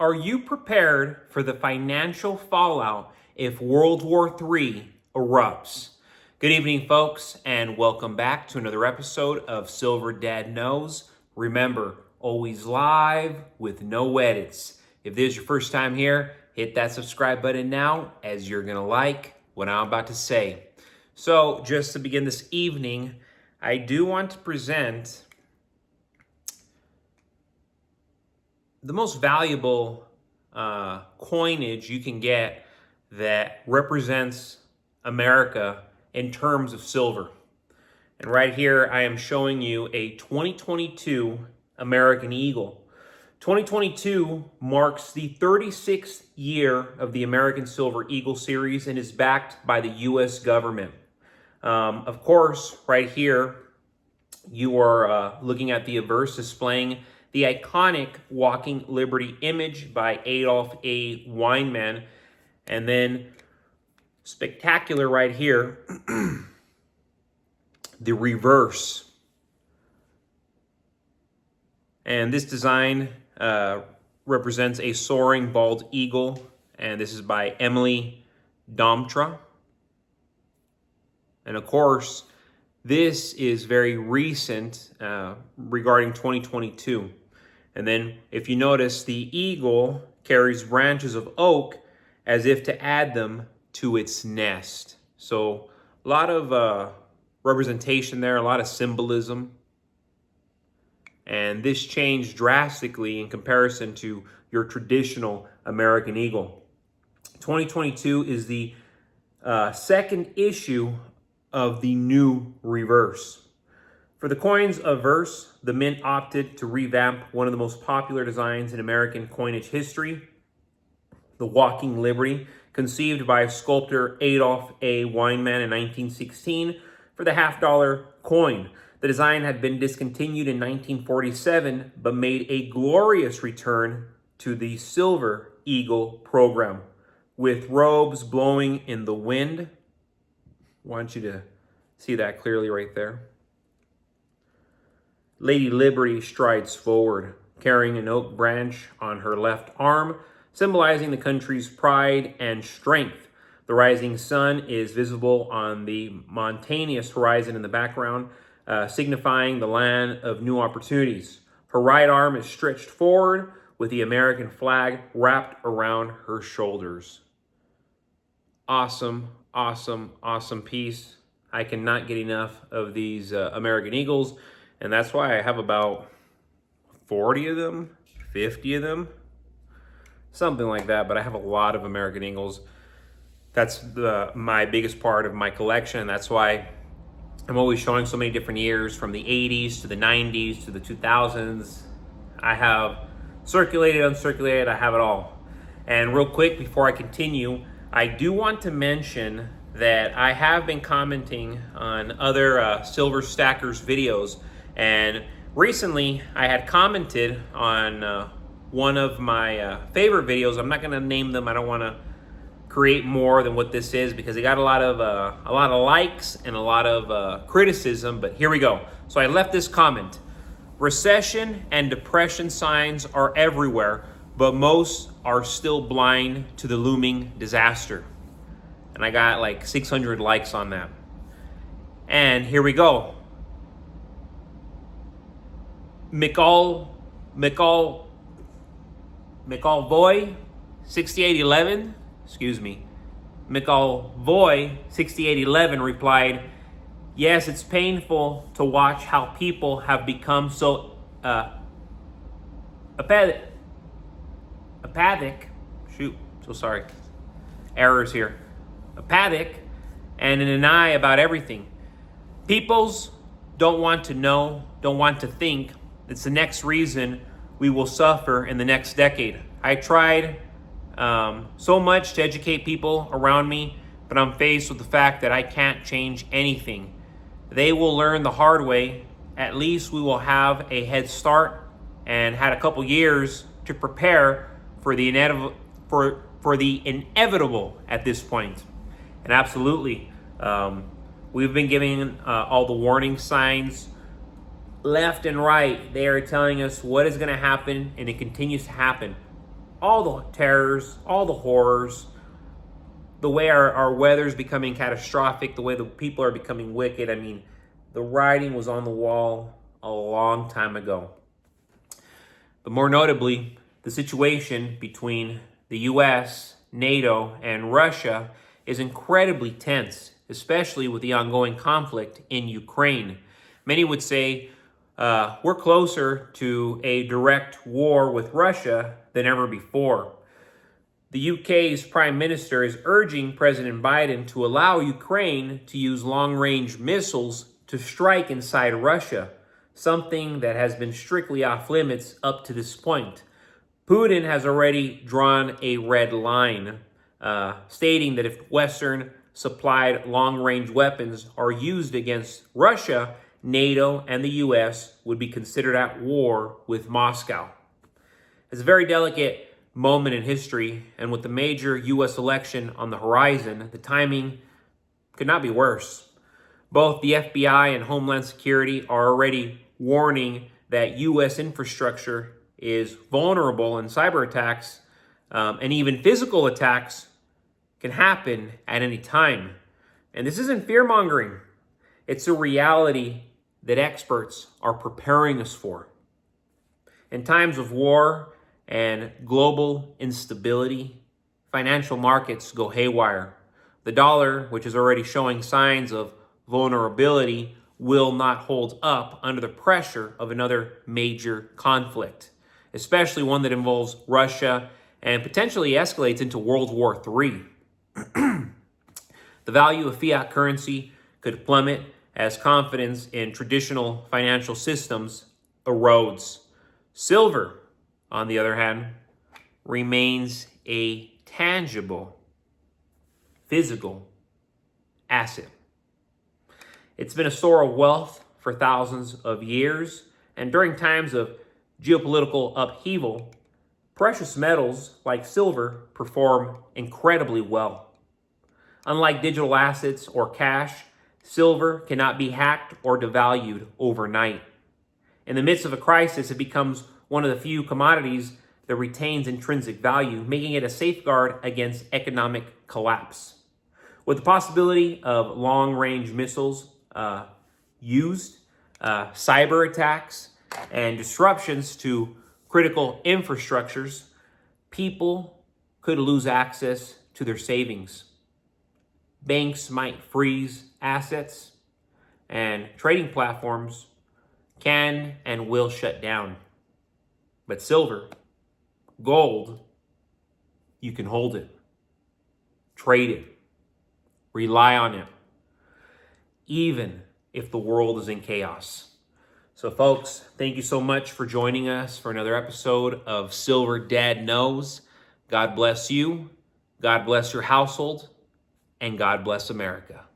Are you prepared for the financial fallout if World War III erupts? Good evening, folks, and welcome back to another episode of Silver Dad Knows. Remember, always live with no edits. If this is your first time here, hit that subscribe button now, as you're going to like what I'm about to say. So, just to begin this evening, I do want to present the most valuable coinage you can get that represents America in terms of silver. And right here, I am showing you a 2022 American Eagle. 2022 marks the 36th year of the American Silver Eagle series and is backed by the U.S. government. Of course, right here, you are looking at the obverse displaying the iconic Walking Liberty image by Adolph A. Weinman. And then spectacular right here, the reverse. And this design represents a soaring bald eagle. And this is by Emily Domtra. And of course, this is very recent regarding 2022. And then if you notice, the eagle carries branches of oak as if to add them to its nest. So a lot of representation there, a lot of symbolism. And this changed drastically in comparison to your traditional American Eagle. 2022 is the second issue of the new reverse. For the coin's obverse, the mint opted to revamp one of the most popular designs in American coinage history, the Walking Liberty, conceived by sculptor Adolph A. Weinman in 1916 for the half-dollar coin. The design had been discontinued in 1947, but made a glorious return to the Silver Eagle program, with robes blowing in the wind. I want you to see that clearly right there. Lady Liberty strides forward, carrying an oak branch on her left arm, symbolizing the country's pride and strength. The rising sun is visible on the mountainous horizon in the background, signifying the land of new opportunities. Her right arm is stretched forward with the American flag wrapped around her shoulders. Awesome, awesome, awesome piece. I cannot get enough of these American Eagles. And that's why I have about 40 of them, 50 of them, something like that. But I have a lot of American Eagles. That's my biggest part of my collection. That's why I'm always showing so many different years, from the 80s to the 90s to the 2000s. I have circulated, uncirculated, I have it all. And real quick, before I continue, I do want to mention that I have been commenting on other Silver Stackers videos. And recently, I had commented on one of my favorite videos. I'm not going to name them. I don't want to create more than what this is because it got a lot of likes and a lot of criticism. But here we go. So I left this comment: recession and depression signs are everywhere, but most are still blind to the looming disaster. And I got like 600 likes on that. And here we go. McAlvoy 6811, McAlvoy 6811 replied, "Yes, it's painful to watch how people have become so apathic. Errors here. Apathic and in an eye about everything. Peoples don't want to know, don't want to think. It's the next reason we will suffer in the next decade. I tried so much to educate people around me, but I'm faced with the fact that I can't change anything. They will learn the hard way. At least we will have a head start and had a couple years to prepare for the inevitable at this point." And absolutely, we've been giving all the warning signs left and right. They are telling us what is going to happen, and it continues to happen. all the terrors, all the horrors, the way our weather's becoming catastrophic, the way the people are becoming wicked. I mean, the writing was on the wall a long time ago. But more notably, the situation between the US, NATO, and Russia is incredibly tense, especially with the ongoing conflict in Ukraine. Many would say we're closer to a direct war with Russia than ever before. The UK's Prime Minister is urging President Biden to allow Ukraine to use long-range missiles to strike inside Russia, something that has been strictly off limits up to this point. Putin has already drawn a red line, stating that if Western supplied long-range weapons are used against Russia, NATO and the US would be considered at war with Moscow. It's a very delicate moment in history, and with the major US election on the horizon, the timing could not be worse. Both the FBI and Homeland Security are already warning that US infrastructure is vulnerable and cyber attacks and even physical attacks can happen at any time. And this isn't fear-mongering. It's a reality that experts are preparing us for. In times of war and global instability, financial markets go haywire. The dollar, which is already showing signs of vulnerability, will not hold up under the pressure of another major conflict, especially one that involves Russia and potentially escalates into World War III. The value of fiat currency could plummet as confidence in traditional financial systems erodes. Silver, on the other hand, remains a tangible, physical asset. It's been a store of wealth for thousands of years, and during times of geopolitical upheaval, precious metals like silver perform incredibly well. Unlike digital assets or cash, silver cannot be hacked or devalued overnight. In the midst of a crisis, it becomes one of the few commodities that retains intrinsic value, making it a safeguard against economic collapse. With the possibility of long-range missiles used, cyber attacks, and disruptions to critical infrastructures, people could lose access to their savings. Banks might freeze assets, and trading platforms can and will shut down. But silver, gold, you can hold it, trade it, rely on it, even if the world is in chaos. So folks, thank you so much for joining us for another episode of Silver Dad Knows. God bless you, God bless your household, and God bless America.